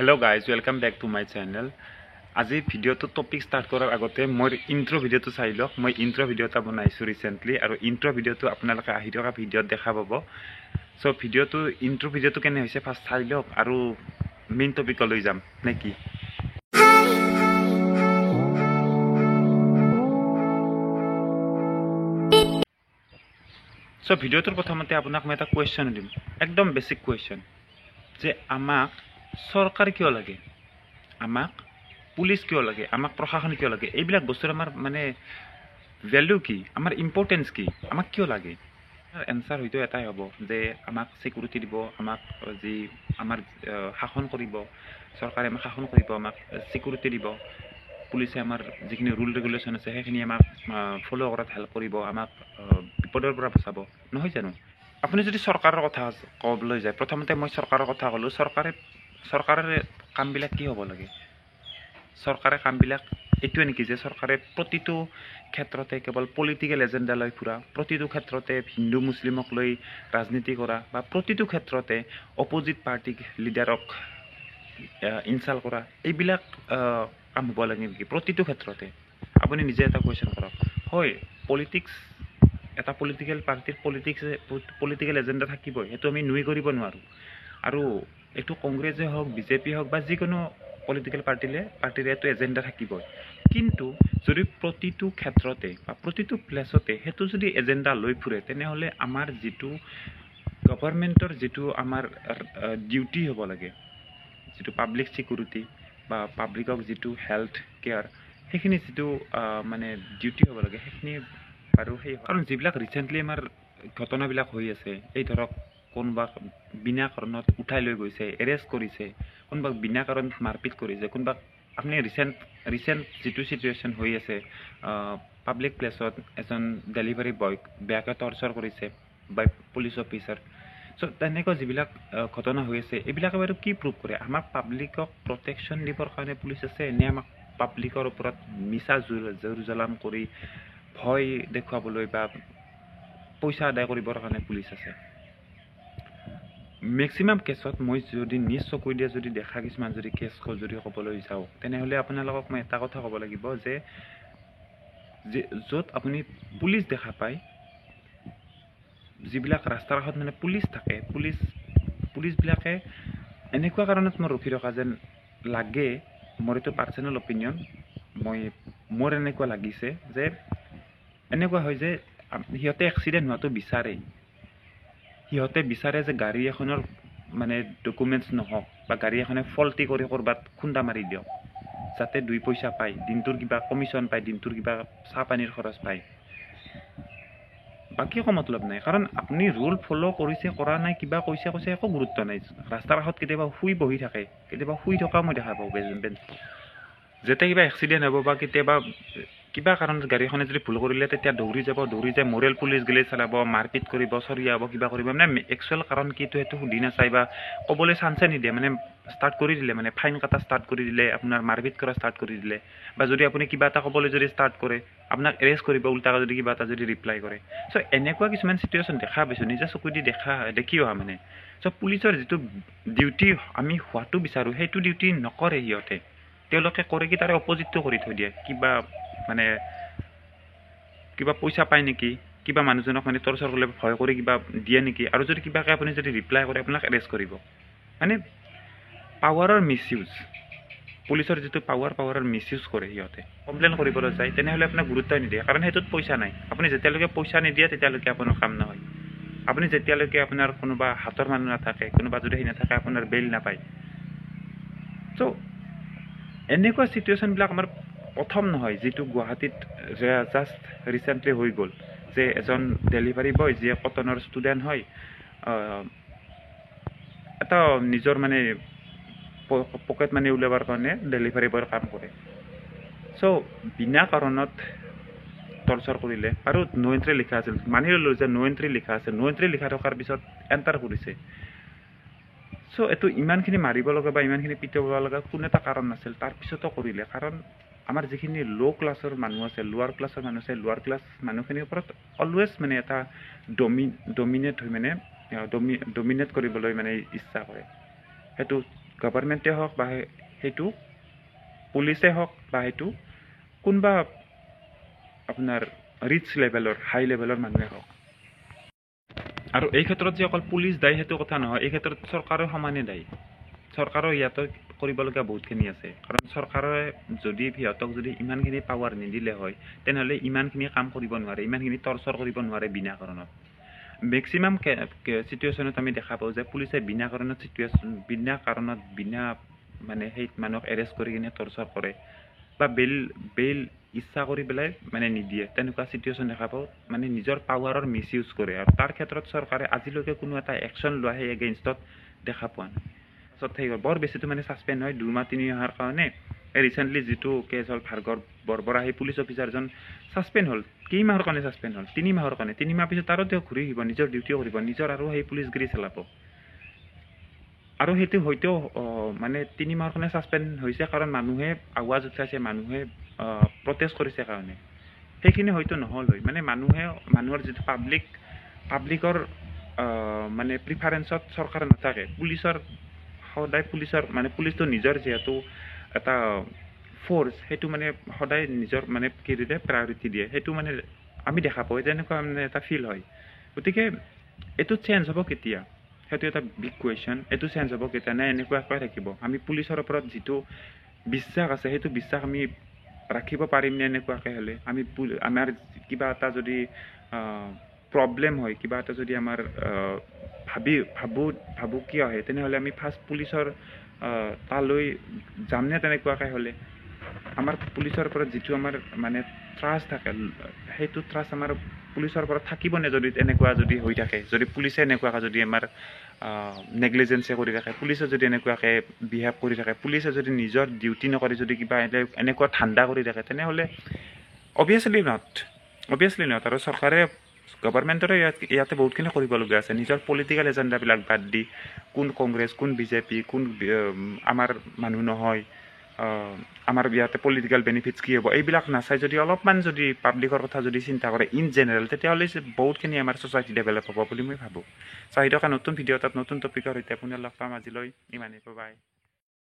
Hello guys, welcome back to my channel. আজি ভিডিওটো topic start কৰাৰ আগতে মই ইন্ট্ৰো ভিডিওটো চাই লওক। মই ইন্ট্ৰো ভিডিও এটা বনাইছো ৰিসেন্টলি আৰু ইন্ট্রো ভিডিওটো আপোনালোকে আহি থকা ভিডিওত দেখা পাব। সো ভিডিওটো ইন্ট্রো ভিডিওটো কেনে হৈছে ফাৰ্স্ট চাই লওক আৰু মেইন টপিকলৈ যাম নেকি। সো ভিডিওটোৰ প্ৰথমতে আপোনাক মই এটা কোৱেশ্চন দিম, একদম বেসিক কোৱেশ্চন, যে আমাক সরকার কিয় লাগে, আমাক পুলিশ কিয় লাগে, আমাক প্রশাসন কিয় লাগে, এইবিলাক বস্তুৰ আমাৰ মানে ভ্যালু কি, আমাৰ ইম্পৰ্টেন্স কি, আমাক কিয় লাগে। এনসার হয়তো এটাই হ'ব যে আমাক সিকিউরিটি দিব, আমাক যি আমাৰ শাসন কৰিব, চৰকাৰে আমাক শাসন কৰিব, আমাক সিকিউৰিটি দিব, পুলিচে আমাৰ যিখিনি ৰুল ৰেগুলেশ্যন আছে সেইখিনি আমাক ফলো কৰাত হেল্প কৰিব, আমাক বিপদৰ পৰা বচাব, নহয় জানো। আপুনি যদি চৰকাৰৰ কথা ক'বলৈ যায়, প্ৰথমতে মই চৰকাৰৰ কথা ক'লো। চৰকাৰে কামবিলাক কি হ'ব লাগে, চৰকাৰে কামবিলাক এইটোৱে নেকি যে চৰকাৰে প্ৰতিটো ক্ষেত্ৰতে কেৱল পলিটিকেল এজেণ্ডা লৈ ফুৰা, প্ৰতিটো ক্ষেত্ৰতে হিন্দু মুছলিমক লৈ ৰাজনীতি কৰা, বা প্ৰতিটো ক্ষেত্ৰতে অপজিট পাৰ্টিক লিডাৰক ইনচাল্ট কৰা, এইবিলাক কাম হ'ব লাগে নেকি প্ৰতিটো ক্ষেত্ৰতে। আপুনি নিজে এটা কুৱেশ্যন কৰক। হয়, পলিটিক্স, এটা পলিটিকেল পাৰ্টিৰ পলিটিকেল এজেণ্ডা থাকিবই, সেইটো আমি নুই কৰিব নোৱাৰোঁ। আৰু এইটো কংগ্ৰেছে হওক, বিজেপি হওক, বা যিকোনো পলিটিকেল পাৰ্টিৰে এইটো এজেণ্ডা থাকিবই। কিন্তু যদি প্ৰতিটো ক্ষেত্ৰতে বা প্ৰতিটো প্লেচতে সেইটো যদি এজেণ্ডা লৈ ফুৰে, তেনেহ'লে আমাৰ যিটো গভৰ্ণমেণ্টৰ যিটো আমাৰ ডিউটি হ'ব লাগে, যিটো পাব্লিক ছিকিউৰিটি বা পাব্লিকক যিটো হেল্থ কেয়াৰ, সেইখিনি যিটো মানে ডিউটি হ'ব লাগে, সেইখিনি আৰু সেই কাৰণ যিবিলাক ৰিচেণ্টলি আমাৰ ঘটনাবিলাক হৈ আছে, এই ধৰক কোনোবাক বিনা কাৰণত উঠাই লৈ গৈছে, এৰেষ্ট কৰিছে, কোনোবাক বিনা কাৰণত মাৰপিট কৰিছে, কোনোবাক আপুনি ৰিচেণ্ট যিটো চিটুৱেশ্যন হৈ আছে, পাব্লিক প্লেচত এজন ডেলিভাৰী বয়ক বেয়াকৈ টৰ্চাৰ কৰিছে বাই পুলিচ অফিচাৰ। চ' তেনেকুৱা যিবিলাক ঘটনা হৈ আছে, এইবিলাকে বাৰু কি প্ৰুভ কৰে, আমাক পাব্লিকক প্ৰটেকশ্যন দিবৰ কাৰণে পুলিচ আছে, নে আমাক পাব্লিকৰ ওপৰত মিছা জোৰ জলাম কৰি ভয় দেখুৱাবলৈ বা পইচা আদায় কৰিবৰ কাৰণে পুলিচ আছে। মেক্সিমাম কেছত মই যদি নিজ চকুৰ দিয়ে যদি দেখা কিছুমান যদি কেছ যদি ক'বলৈ যাওঁ, তেনেহ'লে আপোনালোকক মই এটা কথা ক'ব লাগিব যে য'ত আপুনি পুলিচ দেখা পায়, যিবিলাক ৰাস্তাৰ কাষত মানে পুলিচ থাকে, পুলিচবিলাকে এনেকুৱা কাৰণত মই ৰখি থকা যেন লাগে, মোৰ এইটো পাৰ্চনেল অপিনিয়ন, মোৰ এনেকুৱা লাগিছে যে এনেকুৱা হয় যে সিহঁতে এক্সিডেণ্ট হোৱাটো বিচাৰে, সিহঁতে বিচাৰে যে গাড়ী এখনৰ মানে ডকুমেণ্টছ নহওক, বা গাড়ী এখনে ফল্টি কৰি ক'ৰবাত খুন্দা মাৰি দিয়ক, যাতে 2 পইচা পায়, দিনটোৰ কিবা কমিশ্যন পায়, দিনটোৰ কিবা চাহ পানীৰ খৰচ পায়, বাকী একো মতলব নাই। কাৰণ আপুনি ৰুল ফ'ল' কৰিছে কৰা নাই, কিবা কৈছে একো গুৰুত্ব নাই। ৰাস্তাৰ কাষত কেতিয়াবা বহি থাকে, কেতিয়াবা শুই থকাও মই দেখা পাওঁ যেতিয়া কিবা এক্সিডেণ্ট হ'ব বা কেতিয়াবা কিবা কাৰণত গাড়ীখনে যদি ভুল কৰিলে, তেতিয়া দৌৰি যায় মৰেল পুলিচ গেলি চলাব, মাৰপিট কৰিব, চৰিয়াব, কিবা কৰিব, মানে একচুৱেল কাৰণ কিটো সেইটো সুধি নাচাই বা ক'বলৈ চান্সে নিদিয়ে, মানে ষ্টাৰ্ট কৰি দিলে, মানে ফাইন কাটা ষ্টাৰ্ট কৰি দিলে, আপোনাৰ মাৰপিট কৰা ষ্টাৰ্ট কৰি দিলে, বা যদি আপুনি কিবা এটা ক'বলৈ যদি ষ্টাৰ্ট কৰে, আপোনাক এৰেষ্ট কৰিব উল্টাকৈ যদি কিবা এটা যদি ৰিপ্লাই কৰে। চ' এনেকুৱা কিছুমান চিটুৱেশ্যন দেখা পাইছোঁ, নিজে চকু দি দেখি অহা মানে। চ' পুলিচৰ যিটো ডিউটি আমি হোৱাটো বিচাৰোঁ, সেইটো ডিউটি নকৰে সিহঁতে। তেওঁলোকে কৰে কি, তাৰে অপজিটটো কৰি থৈ দিয়ে, কিবা পইচা পায় নেকি, কিবা মানুহজনক মানে টৰ্চাৰ কৰিলে ভয় কৰি কিবা দিয়ে নেকি, আৰু যদি কিবাকে আপুনি যদি ৰিপ্লাই কৰে, আপোনাক এৰেষ্ট কৰিব। মানে পাৱাৰৰ মিছইউজ, পুলিচৰ যিটো পাৱাৰৰ মিছইউজ কৰে সিহঁতে। কমপ্লেইন কৰিবলৈ যায়, তেনেহ'লে আপোনাক গুৰুত্ব নিদিয়ে, কাৰণ সেইটোত পইচা নাই। আপুনি যেতিয়ালৈকে পইচা নিদিয়ে, তেতিয়ালৈকে আপোনাৰ কাম নহয়। আপুনি যেতিয়ালৈকে আপোনাৰ কোনোবা হাতৰ মানুহ নাথাকে, কোনোবা যদি সেই নাথাকে, আপোনাৰ বেইল নাপায়। চ' এনেকুৱা চিটুৱেশ্যনবিলাক আমাৰ প্ৰথম নহয়, যিটো গুৱাহাটীত জাষ্ট ৰিচেণ্টলি হৈ গ'ল, যে এজন ডেলিভাৰী বয় যিয়ে কটনৰ ষ্টুডেণ্ট হয়, এটা নিজৰ মানে পকেট মানি উলিয়াবৰ কাৰণে ডেলিভাৰী বয়ৰ কাম কৰে। চ' বিনা কাৰণত টৰ্চাৰ কৰিলে, আৰু নো এণ্ট্ৰি লিখা আছিল, মানি ল'লোঁ যে নো এণ্ট্ৰি লিখা আছে, নো এণ্ট্ৰি লিখা থকাৰ পিছত এণ্টাৰ কৰিছে। চ' এইটো ইমানখিনি মাৰিব লগা বা ইমানখিনি পিটিব লগা কোনো এটা কাৰণ নাছিল, তাৰপিছতো কৰিলে। কাৰণ আমাৰ যিখিনি ল' ক্লাছৰ মানুহ আছে, লোৱাৰ ক্লাছৰ মানুহ আছে, লোৱাৰ ক্লাছ মানুহখিনিৰ ওপৰত অলৱেজ মানে এটা ডমিনেট হৈ মানে ডমিনেট কৰিবলৈ মানে ইচ্ছা কৰে। সেইটো গভৰ্ণমেণ্টে হওক বা সেইটো পুলিচে হওক বা সেইটো কোনোবা আপোনাৰ ৰিচ লেভেলৰ হাই লেভেলৰ মানুহে হওক। আৰু এই ক্ষেত্ৰত যে অকল পুলিচ দায়ী সেইটো কথা নহয়, এই ক্ষেত্ৰত চৰকাৰেও সমানে দায়ী। চৰকাৰৰ ইয়াতে কৰিবলগীয়া বহুতখিনি আছে, কাৰণ চৰকাৰে যদি সিহঁতক যদি ইমানখিনি পাৱাৰ নিদিলে হয় তেনেহ'লে ইমানখিনি কাম কৰিব নোৱাৰে, ইমানখিনি টৰ্চাৰ কৰিব নোৱাৰে বিনা কাৰণত। মেক্সিমাম চিটুৱেশ্যনত আমি দেখা পাওঁ যে পুলিচে বিনা কাৰণত মানে সেই মানুহক এৰেষ্ট কৰি কিনে টৰ্চাৰ কৰে বা বেইল ইচ্ছা কৰি পেলাই মানে নিদিয়ে, তেনেকুৱা চিটুৱেশ্যন দেখা পাওঁ। মানে নিজৰ পাৱাৰৰ মিছ ইউজ কৰে, আৰু তাৰ ক্ষেত্ৰত চৰকাৰে আজিলৈকে কোনো এটা একশ্যন লোৱা সেই এগেইনষ্টত দেখা পোৱা নাই। পাছত সেই বৰ বেছিটো মানে ছাছপেণ্ড হয় 2 মাহ 3 মাহৰ কাৰণে। ৰিচেণ্টলি যিটো কেছ হ'ল ভাৰ্গৱ বৰবৰা, সেই পুলিচ অফিচাৰজন ছাছপেণ্ড হ'ল। কেইমাহৰ কাৰণে ছাছপেণ্ড হ'ল? 3 মাহৰ কাৰণে। 3 মাহ পিছত আৰু তেওঁ ঘূৰি আহিব, নিজৰ ডিউটিও কৰিব, নিজৰ আৰু সেই পুলিচগিৰি চলাব। আৰু সেইটো হয়তো মানে 3 মাহৰ কাৰণে ছাছপেণ্ড হৈছে কাৰণ মানুহে আৱাজ উঠাইছে, মানুহে প্ৰটেষ্ট কৰিছে কাৰণে। সেইখিনি হয়তো নহ'ল হয়, মানে মানুহৰ যিটো পাব্লিকৰ মানে প্ৰিফাৰেঞ্চত চৰকাৰ নাথাকে। সদায় পুলিচটো নিজৰ যিহেতু এটা ফ'ৰ্চ, সেইটো মানে সদায় নিজৰ মানে কি দিয়ে প্ৰায়ৰিটি দিয়ে, সেইটো মানে আমি দেখা পাওঁ, তেনেকুৱা মানে এটা ফিল হয়। গতিকে এইটো চেঞ্জ হ'ব কেতিয়া? সেইটো এটা বিগ কুৱেশ্যন। এইটো চেঞ্জ হ'ব কেতিয়া? নে এনেকুৱাকৈ থাকিব? আমি পুলিচৰ ওপৰত যিটো বিশ্বাস আছে সেইটো বিশ্বাস আমি ৰাখিব পাৰিম নে এনেকুৱাকৈ হ'লে? আমাৰ কিবা এটা যদি প্ৰব্লেম হয়, কিবা এটা যদি আমাৰ ভাবুকি আহে, তেনেহ'লে আমি ফাৰ্ষ্ট পুলিচৰ তালৈ যামনে? তেনেকুৱাকৈ হ'লে আমাৰ পুলিচৰ ওপৰত যিটো আমাৰ মানে ট্ৰাষ্ট থাকে, সেইটো ট্ৰাষ্ট আমাৰ পুলিচৰ ওপৰত থাকিবনে যদি এনেকুৱা যদি হৈ থাকে? যদি পুলিচে এনেকুৱাকৈ যদি আমাৰ নেগলিজেঞ্চে কৰি থাকে, পুলিচে যদি এনেকুৱাকৈ বিহেভ কৰি থাকে, পুলিচে যদি নিজৰ ডিউটি নকৰি যদি কিবা এনেকুৱা ধান্দা কৰি থাকে, তেনেহ'লে অবভিয়াছলি নট। আৰু গভৰ্ণমেণ্টৰে ইয়াতে বহুতখিনি কৰিবলগীয়া আছে। নিজৰ পলিটিকেল এজেণ্ডাবিলাক বাদ দি কোন কংগ্ৰেছ, কোন বিজেপি, কোন আমাৰ মানুহ নহয়, আমাৰ ইয়াতে পলিটিকেল বেনিফিটছ কি হ'ব, এইবিলাক নাচাই যদি অলপমান যদি পাব্লিকৰ কথা যদি চিন্তা কৰে ইন জেনেৰেল, তেতিয়াহ'লে বহুতখিনি আমাৰ ছ'চাইটি ডেভেলপ হ'ব বুলি মই ভাবোঁ। চাই থকা নতুন ভিডিঅ' এটাত নতুন টপিকৰ সৈতে পুনৰ লগ পাম। আজিলৈ ইমানেই। বাই।